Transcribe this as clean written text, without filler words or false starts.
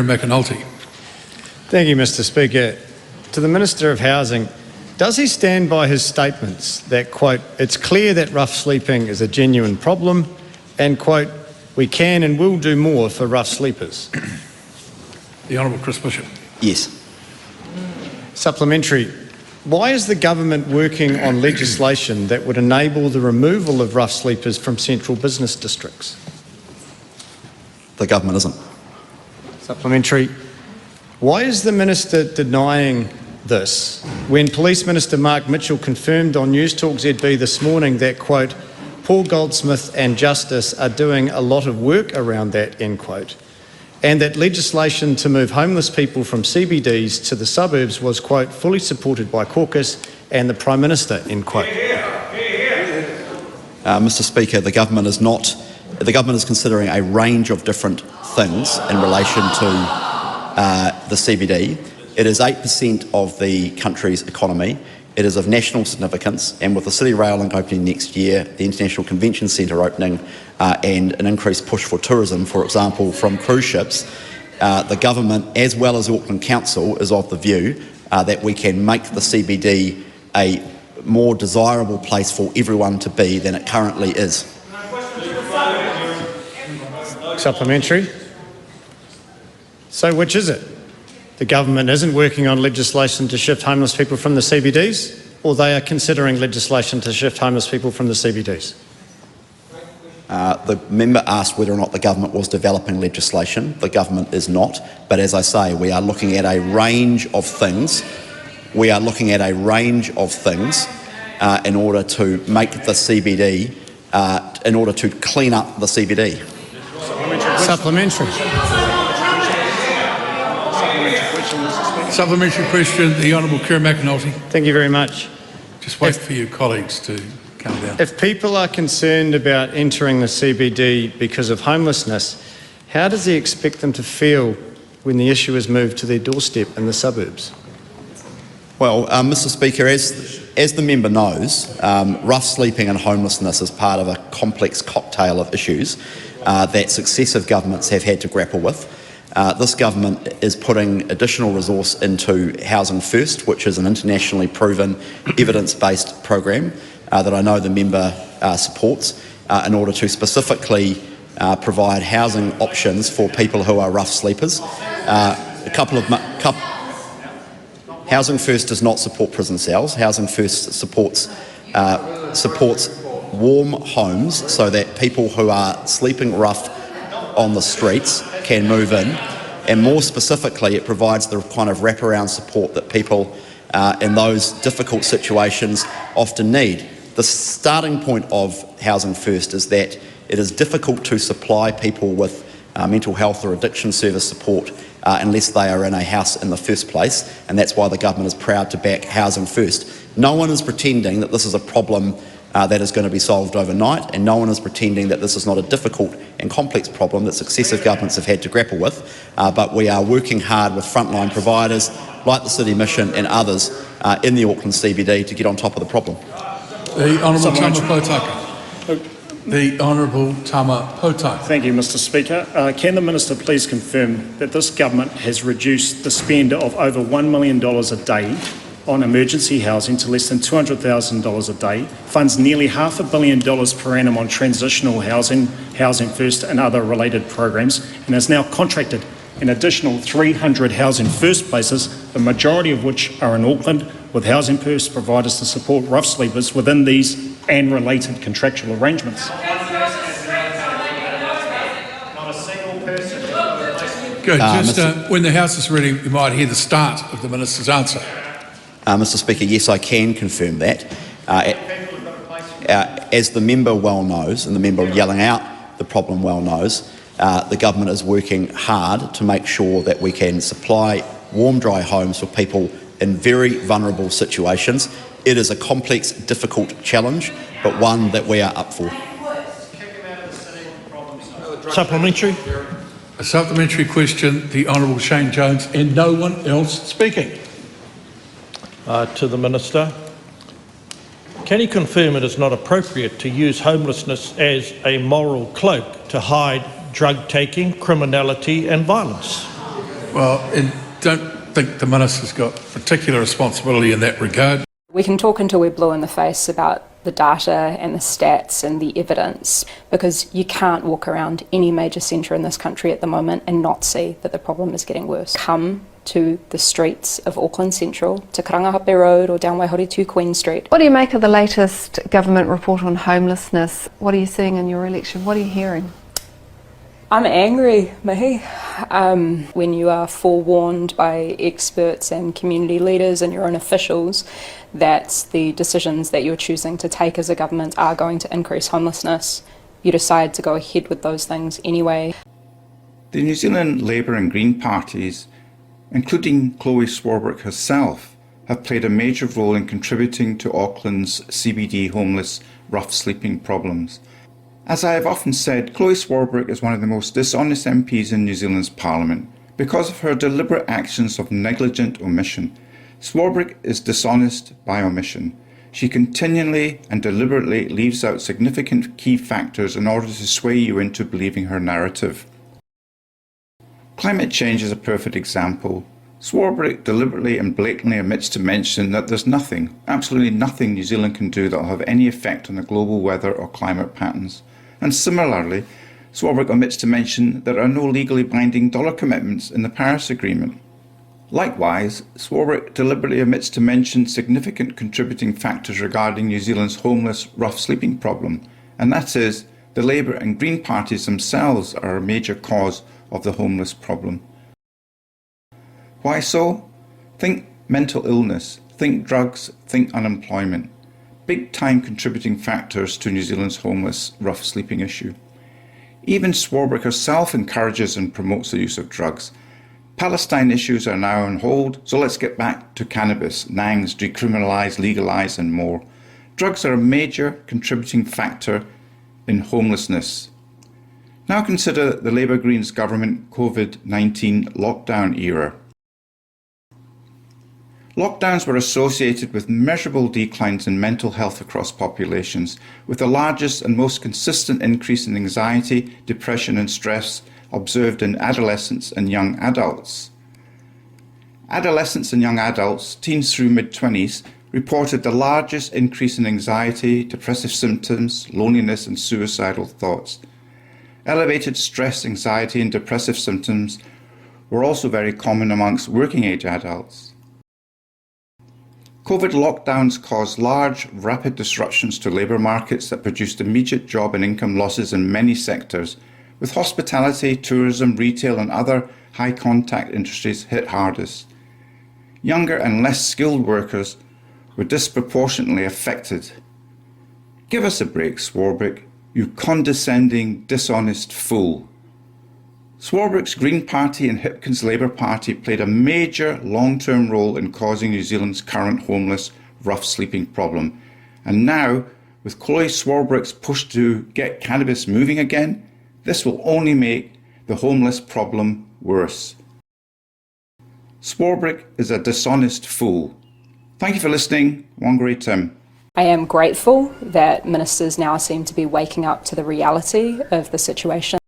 McAnulty. Thank you, Mr Speaker. To the Minister of Housing, does he stand by his statements that, quote, it's clear that rough sleeping is a genuine problem and, quote, we can and will do more for rough sleepers? The Honourable Chris Bishop. Yes. Supplementary. Why is the government working on legislation that would enable the removal of rough sleepers from central business districts? The government isn't. Supplementary. Why is the Minister denying this when Police Minister Mark Mitchell confirmed on News Talk ZB this morning that, quote, Paul Goldsmith and Justice are doing a lot of work around that, end quote, and that legislation to move homeless people from CBDs to the suburbs was, quote, fully supported by caucus and the Prime Minister, end quote? Mr Speaker, the government is considering a range of different things in relation to the CBD. It is 8% of the country's economy. It is of national significance, and with the City Rail Link opening next year, the International Convention Centre opening, and an increased push for tourism, for example, from cruise ships, the government, as well as Auckland Council, is of the view that we can make the CBD a more desirable place for everyone to be than it currently is. Supplementary. So which is it? The government isn't working on legislation to shift homeless people from the CBDs, or they are considering legislation to shift homeless people from the CBDs? The member asked whether or not the government was developing legislation. The government is not, but as I say, we are looking at a range of things. We are looking at a range of things in order to make the CBD, in order to clean up the CBD. Supplementary. Supplementary question, the Honourable Kerry McAnulty. Thank you very much. Just wait for your colleagues to come down. If people are concerned about entering the CBD because of homelessness, how does he expect them to feel when the issue is moved to their doorstep in the suburbs? Well, Mr Speaker, as the member knows, rough sleeping and homelessness is part of a complex cocktail of issues that successive governments have had to grapple with. This government is putting additional resource into Housing First, which is an internationally proven, evidence-based program that I know the member supports, in order to specifically provide housing options for people who are rough sleepers. Housing First does not support prison cells. Housing First supports warm homes so that people who are sleeping rough on the streets can move in, and more specifically it provides the kind of wraparound support that people in those difficult situations often need. The starting point of Housing First is that it is difficult to supply people with mental health or addiction service support unless they are in a house in the first place, and that's why the government is proud to back Housing First. No one is pretending that this is a problem that is going to be solved overnight, and no one is pretending that this is not a difficult and complex problem that successive governments have had to grapple with, but we are working hard with frontline providers like the City Mission and others in the Auckland CBD to get on top of the problem. The Honourable Tama Potaka. The Honourable Tama Potaka. Thank you, Mr Speaker. Can the Minister please confirm that this government has reduced the spend of over $1 million a day on emergency housing to less than $200,000 a day, funds nearly $500 million per annum on transitional housing, Housing First and other related programs, and has now contracted an additional 300 Housing First places, the majority of which are in Auckland, with Housing First providers to support rough sleepers within these and related contractual arrangements. Good. When the House is ready, you might hear the start of the Minister's answer. Mr Speaker, yes, I can confirm that. As the member well knows, and the member yelling out the problem well knows, the government is working hard to make sure that we can supply warm, dry homes for people in very vulnerable situations. It is a complex, difficult challenge, but one that we are up for. Supplementary. A supplementary question, the Honourable Shane Jones, and no one else speaking. To the Minister. Can he confirm it is not appropriate to use homelessness as a moral cloak to hide drug taking, criminality and violence? Well, I don't think the minister's got particular responsibility in that regard. We can talk until we're blue in the face about the data and the stats and the evidence, because you can't walk around any major centre in this country at the moment and not see that the problem is getting worse. Come to the streets of Auckland Central, to Karangahape Road or down Waihoretu Queen Street. What do you make of the latest government report on homelessness? What are you seeing in your election? What are you hearing? I'm angry, Mihi. When you are forewarned by experts and community leaders and your own officials that the decisions that you're choosing to take as a government are going to increase homelessness, you decide to go ahead with those things anyway. The New Zealand Labour and Green parties, including Chloe Swarbrick herself, have played a major role in contributing to Auckland's CBD homeless rough sleeping problems. As I have often said, Chloe Swarbrick is one of the most dishonest MPs in New Zealand's Parliament because of her deliberate actions of negligent omission. Swarbrick is dishonest by omission. She continually and deliberately leaves out significant key factors in order to sway you into believing her narrative. Climate change is a perfect example. Swarbrick deliberately and blatantly omits to mention that there's nothing, absolutely nothing New Zealand can do that will have any effect on the global weather or climate patterns. And similarly, Swarbrick omits to mention there are no legally binding dollar commitments in the Paris Agreement. Likewise, Swarbrick deliberately omits to mention significant contributing factors regarding New Zealand's homeless rough sleeping problem, and that is, the Labour and Green parties themselves are a major cause of the homeless problem. Why so? Think mental illness, think drugs, think unemployment. Big time contributing factors to New Zealand's homeless rough sleeping issue. Even Swarbrick herself encourages and promotes the use of drugs. Palestine issues are now on hold, so let's get back to cannabis, NANGs, decriminalise, legalise and more. Drugs are a major contributing factor in homelessness. Now consider the Labour Greens government COVID-19 lockdown era. Lockdowns were associated with measurable declines in mental health across populations, with the largest and most consistent increase in anxiety, depression and stress observed in adolescents and young adults. Adolescents and young adults, teens through mid-20s, reported the largest increase in anxiety, depressive symptoms, loneliness and suicidal thoughts. Elevated stress, anxiety and depressive symptoms were also very common amongst working-age adults. COVID lockdowns caused large, rapid disruptions to labour markets that produced immediate job and income losses in many sectors, with hospitality, tourism, retail and other high-contact industries hit hardest. Younger and less skilled workers were disproportionately affected. Give us a break, Swarbrick, you condescending, dishonest fool. Swarbrick's Green Party and Hipkins Labour Party played a major long-term role in causing New Zealand's current homeless, rough sleeping problem. And now, with Chloe Swarbrick's push to get cannabis moving again, this will only make the homeless problem worse. Swarbrick is a dishonest fool. Thank you for listening. WhangāreiTim. I am grateful that ministers now seem to be waking up to the reality of the situation.